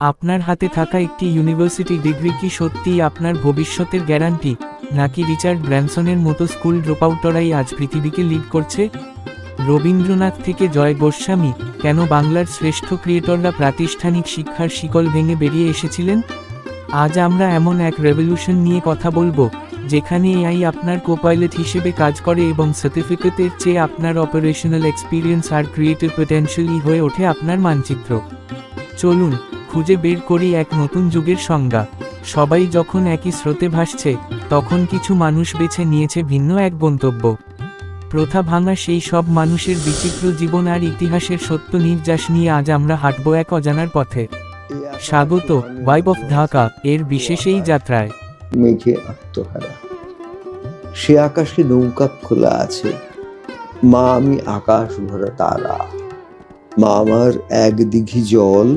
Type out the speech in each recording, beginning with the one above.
আপনার হাতে থাকা একটি ইউনিভার্সিটি ডিগ্রি কি সত্যিই আপনার ভবিষ্যতের গ্যারান্টি, নাকি রিচার্ড ব্র্যানসনের মতো স্কুল ড্রপআউটরাই আজ পৃথিবীকে লিড করছে? রবীন্দ্রনাথ থেকে জয় গোস্বামী, কেন বাংলার শ্রেষ্ঠ ক্রিয়েটররা প্রাতিষ্ঠানিক শিক্ষার শিকল ভেঙে বেরিয়ে এসেছিলেন? আজ আমরা এমন এক রেভলিউশন নিয়ে কথা বলবো, যেখানে এআই আপনার কোপাইলট হিসেবে কাজ করে এবং সার্টিফিকেটের চেয়ে আপনার অপারেশনাল এক্সপিরিয়েন্স আর ক্রিয়েটিভ পটেনশিয়ালই হয়ে ওঠে আপনার মানচিত্র। চলুন খুঁজে বের করি এক নতুন যুগের সংজ্ঞা। সবাই যখন একই স্রোতে ভাসছে, তখন কিছু মানুষ বেছে নিয়েছে ভিন্ন এক গন্তব্য। প্রথা ভাঙা সেই সব মানুষের বিচিত্র জীবন আর ইতিহাসের সত্য নির্যাস নিয়ে আজ আমরা হাঁটব এক অজানার পথে। স্বাগত ভাইব অফ ঢাকা এর বিশেষ এই যাত্রায়। মেঘে আত্মহারা, সে আকাশে নৌকা খোলা আছে। মা আমি আকাশ ভরা তারা, মা আমার এক দিঘি জল,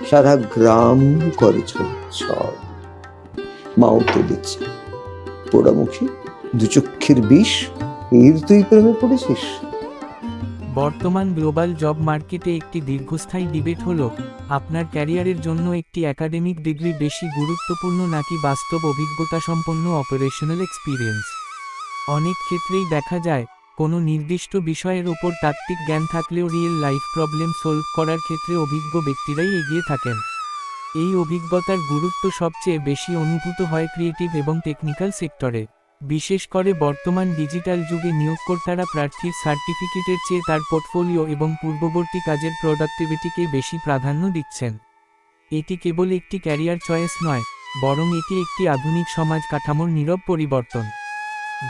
সারা গ্রাম করে ছল। মা উত্তর দিচ্ছে, পোড়ামুখী দুচক্ষের বিষ, এর তুই প্রেমে পড়েছিস? বর্তমান গ্লোবাল জব মার্কেটে একটি দীর্ঘস্থায়ী ডিবেট হলো, আপনার ক্যারিয়ারের জন্য একটি একাডেমিক ডিগ্রি বেশি গুরুত্বপূর্ণ নাকি বাস্তব অভিজ্ঞতা সম্পন্ন অপারেশনাল এক্সপিরিয়েন্স। অনেক ক্ষেত্রেই দেখা যায়, কোনো নির্দিষ্ট বিষয়ের ওপর তাত্ত্বিক জ্ঞান থাকলেও রিয়েল লাইফ প্রবলেম সলভ করার ক্ষেত্রে অভিজ্ঞ ব্যক্তিরাই এগিয়ে থাকেন। এই অভিজ্ঞতার গুরুত্ব সবচেয়ে বেশি অনুভূত হয় ক্রিয়েটিভ এবং টেকনিক্যাল সেক্টরে। বিশেষ করে বর্তমান ডিজিটাল যুগে নিয়োগকর্তারা প্রার্থীর সার্টিফিকেটের চেয়ে তার পোর্টফোলিও এবং পূর্ববর্তী কাজের প্রোডাক্টিভিটিকে বেশি প্রাধান্য দিচ্ছেন। এটি কেবল একটি ক্যারিয়ার চয়েস নয়, বরং এটি একটি আধুনিক সমাজ কাঠামোর নীরব পরিবর্তন।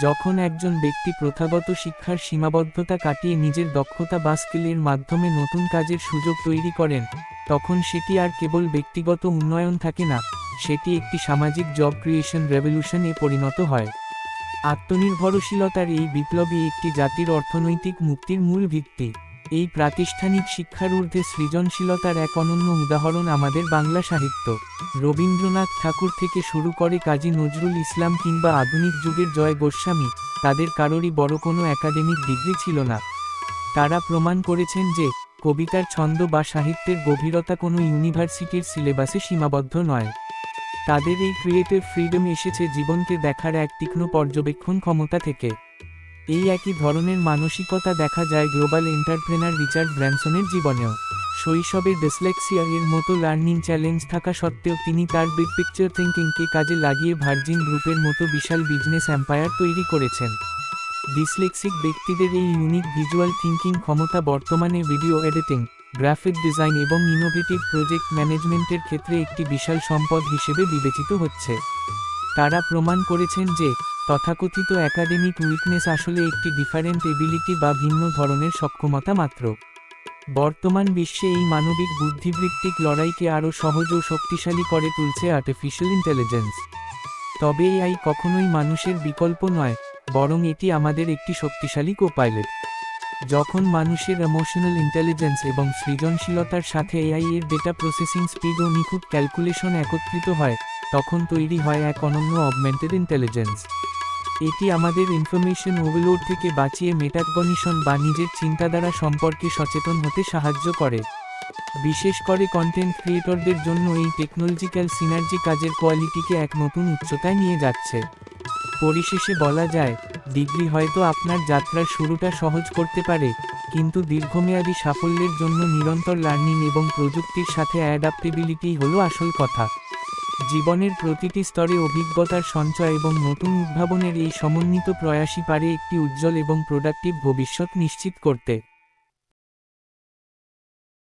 যখন একজন ব্যক্তি প্রথাগত শিক্ষার সীমাবদ্ধতা কাটিয়ে নিজের দক্ষতা বা স্কিলের মাধ্যমে নতুন কাজের সুযোগ তৈরি করেন, তখন সেটি আর কেবল ব্যক্তিগত উন্নয়ন থাকে না, সেটি একটি সামাজিক জব ক্রিয়েশন রেভলিউশনে পরিণত হয়। আত্মনির্ভরশীলতার এই বিপ্লবই একটি জাতির অর্থনৈতিক মুক্তির মূল ভিত্তি। এই প্রাতিষ্ঠানিক শিক্ষার ঊর্ধ্বে সৃজনশীলতার এক অনন্য উদাহরণ আমাদের বাংলা সাহিত্য। রবীন্দ্রনাথ ঠাকুর থেকে শুরু করে কাজী নজরুল ইসলাম কিংবা আধুনিক যুগের জয় গোস্বামী, তাদের কারোরই বড় কোনো একাডেমিক ডিগ্রি ছিল না। তারা প্রমাণ করেছেন যে, কবিতার ছন্দ বা সাহিত্যের গভীরতা কোনো ইউনিভার্সিটির সিলেবাসে সীমাবদ্ধ নয়। তাদের এই ক্রিয়েটিভ ফ্রিডম এসেছে জীবনকে দেখার এক তীক্ষ্ণ পর্যবেক্ষণ ক্ষমতা থেকে। এই একই ধরনের মানসিকতা দেখা যায় গ্লোবাল এন্টারপ্রেনার রিচার্ড ব্র্যানসনের জীবনেও। শৈশবে ডিসলেক্সিয়া এর মতো লার্নিং চ্যালেঞ্জ থাকা সত্ত্বেও তিনি তার বিগ পিকচার থিঙ্কিংকে কাজে লাগিয়ে ভার্জিন গ্রুপের মতো বিশাল বিজনেস এম্পায়ার তৈরি করেছেন। ডিসলেক্সিক ব্যক্তিদের এই ইউনিক ভিজুয়াল থিঙ্কিং ক্ষমতা বর্তমানে ভিডিও এডিটিং, গ্রাফিক ডিজাইন এবং ইনোভেটিভ প্রজেক্ট ম্যানেজমেন্টের ক্ষেত্রে একটি বিশাল সম্পদ হিসেবে বিবেচিত হচ্ছে। তারা প্রমাণ করেছেন যে, তথাকথিত একাডেমিক উইকনেস আসলে একটি ডিফারেন্ট এবিলিটি বা ভিন্ন ধরনের সক্ষমতা মাত্র। বর্তমান বিশ্বে এই মানবিক বুদ্ধিবৃত্তিক লড়াইকে আরও সহজ ও শক্তিশালী করে তুলছে আর্টিফিশিয়াল ইন্টেলিজেন্স। তবে এআই কখনোই মানুষের বিকল্প নয়, বরং এটি আমাদের একটি শক্তিশালী কোপাইলট। যখন মানুষের ইমোশনাল ইন্টেলিজেন্স এবং সৃজনশীলতার সাথে এআই এর ডেটা প্রসেসিং স্পিড ও নিখুঁত ক্যালকুলেশন একত্রিত হয়, তখন তৈরি হয় এক অনন্য অগমেন্টেড ইন্টেলিজেন্স। এটি আমাদের ইনফরমেশন ওভারলোড থেকে বাঁচিয়ে মেটাকগনিশন বা নিজের চিন্তাধারা সম্পর্কে সচেতন হতে সাহায্য করে। বিশেষ করে কন্টেন্ট ক্রিয়েটরদের জন্য এই টেকনোলজিক্যাল সিনার্জি কাজের কোয়ালিটিকে এক নতুন উচ্চতায় নিয়ে যাচ্ছে। পরিশেষে বলা যায়, ডিগ্রি হয়তো আপনার যাত্রার শুরুটা সহজ করতে পারে, কিন্তু দীর্ঘমেয়াদী সাফল্যের জন্য নিরন্তর লার্নিং এবং প্রযুক্তির সাথে অ্যাডাপ্টেবিলিটিই হলো আসল কথা। জীবনের প্রতিটি স্তরে অভিজ্ঞতার সঞ্চয় এবং নতুন উদ্ভাবনের এই সমন্বিত প্রয়াসই পারে একটি উজ্জ্বল এবং প্রোডাক্টিভ ভবিষ্যৎ নিশ্চিত করতে।